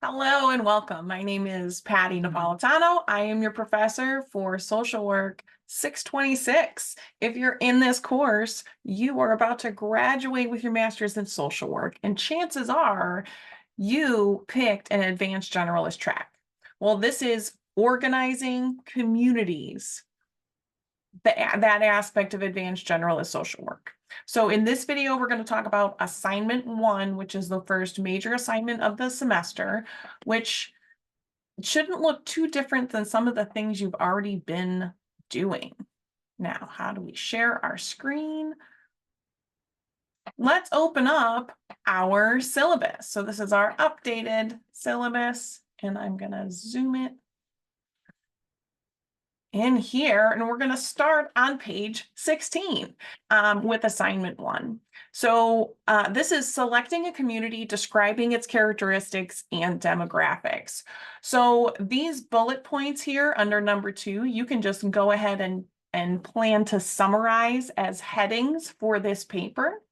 Hello and welcome. My name is Patti Napolitano. I am your professor for social work 626. If you're in this course, you are about to graduate with your master's in social work, and chances are you picked an advanced generalist track. Well, this is organizing communities, that aspect of advanced generalist social work. So in this video, we're going to talk about assignment 1, which is the first major assignment of the semester, which shouldn't look too different than some of the things you've already been doing. Now, how do we share our screen? Let's open up our syllabus. So this is our updated syllabus, and I'm going to zoom it in here, and we're going to start on page 16 with assignment 1. So this is selecting a community, describing its characteristics and demographics. So these bullet points here under number 2, you can just go ahead and plan to summarize as headings for this paper.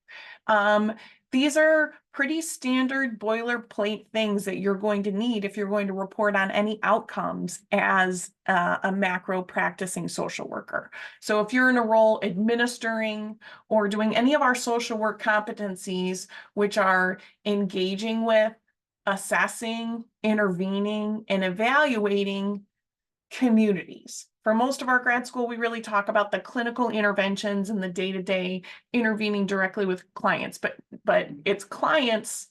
These are pretty standard boilerplate things that you're going to need if you're going to report on any outcomes as a macro practicing social worker. So if you're in a role administering or doing any of our social work competencies, which are engaging with, assessing, intervening, and evaluating communities. For most of our grad school, we really talk about the clinical interventions and the day-to-day intervening directly with clients, but it's clients,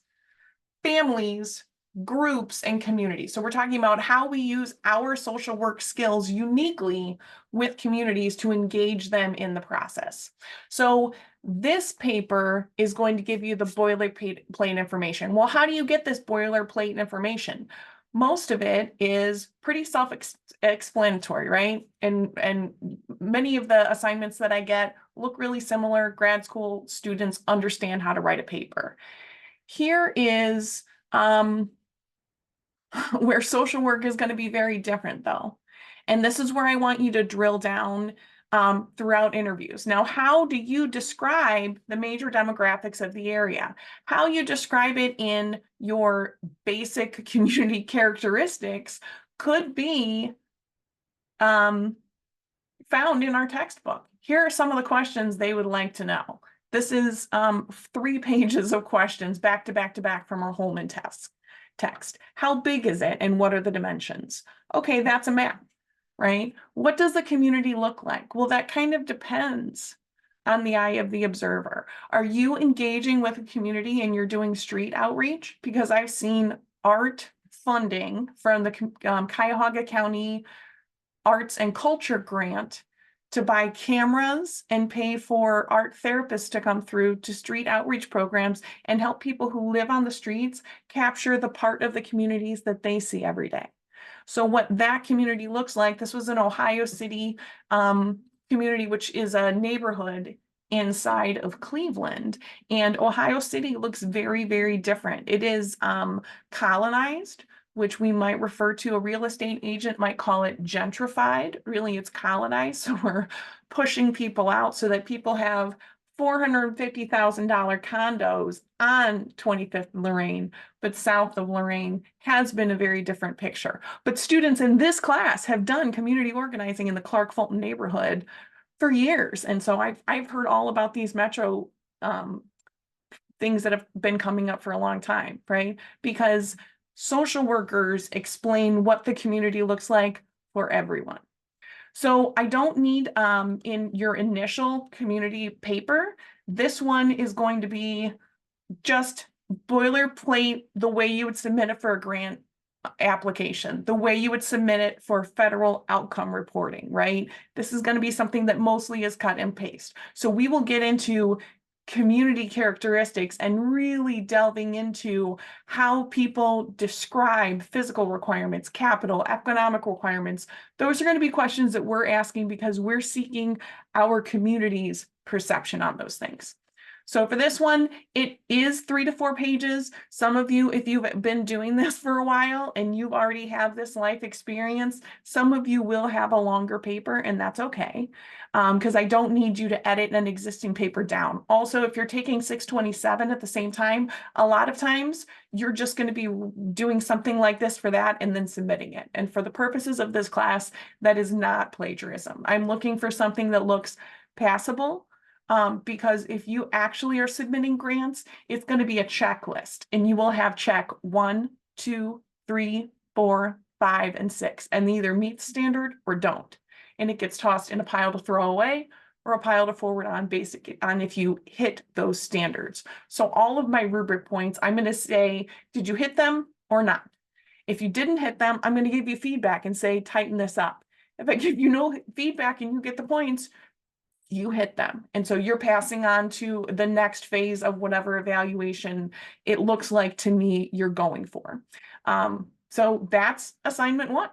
families, groups, and communities. So we're talking about how we use our social work skills uniquely with communities to engage them in the process. So this paper is going to give you the boilerplate information. Well, how do you get this boilerplate information? Most of it is pretty self-explanatory, right? And many of the assignments that I get look really similar. Grad school students understand how to write a paper. Here is where social work is going to be very different, though. And this is where I want you to drill down throughout interviews. Now, how do you describe the major demographics of the area? How you describe it in your basic community characteristics could be found in our textbook. Here are some of the questions they would like to know. This is 3 pages of questions back to back to back from our Holman text. How big is it and what are the dimensions? Okay, that's a map. Right? What does the community look like? Well, that kind of depends on the eye of the observer. Are you engaging with a community and you're doing street outreach? Because I've seen art funding from the Cuyahoga County Arts and Culture Grant to buy cameras and pay for art therapists to come through to street outreach programs and help people who live on the streets capture the part of the communities that they see every day. So what that community looks like, this was an Ohio City community, which is a neighborhood inside of Cleveland. And Ohio City looks very, very different. It is colonized, which we might refer to, a real estate agent might call it gentrified. Really, it's colonized. So we're pushing people out so that people have $450,000 condos on 25th Lorraine, but south of Lorraine has been a very different picture. But students in this class have done community organizing in the Clark Fulton neighborhood for years. And so I've heard all about these metro things that have been coming up for a long time, right? Because social workers explain what the community looks like for everyone. So I don't need in your initial community paper, this one is going to be just boilerplate the way you would submit it for a grant application, the way you would submit it for federal outcome reporting, right? This is going to be something that mostly is cut and paste. So we will get into community characteristics and really delving into how people describe physical requirements, capital, economic requirements. Those are going to be questions that we're asking because we're seeking our community's perception on those things. So for this one, it is 3 to 4 pages. Some of you, if you've been doing this for a while and you already have this life experience, some of you will have a longer paper, and that's okay. Because I don't need you to edit an existing paper down. Also, if you're taking 627 at the same time, a lot of times you're just going to be doing something like this for that and then submitting it. And for the purposes of this class, that is not plagiarism. I'm looking for something that looks passable. Because if you actually are submitting grants, it's going to be a checklist, and you will have check 1, 2, 3, 4, 5, and 6, and they either meet the standard or don't. And it gets tossed in a pile to throw away or a pile to forward on if you hit those standards. So all of my rubric points, I'm going to say, did you hit them or not? If you didn't hit them, I'm going to give you feedback and say, tighten this up. If I give you no feedback and you get the points, you hit them. And so you're passing on to the next phase of whatever evaluation it looks like to me you're going for. So that's assignment 1.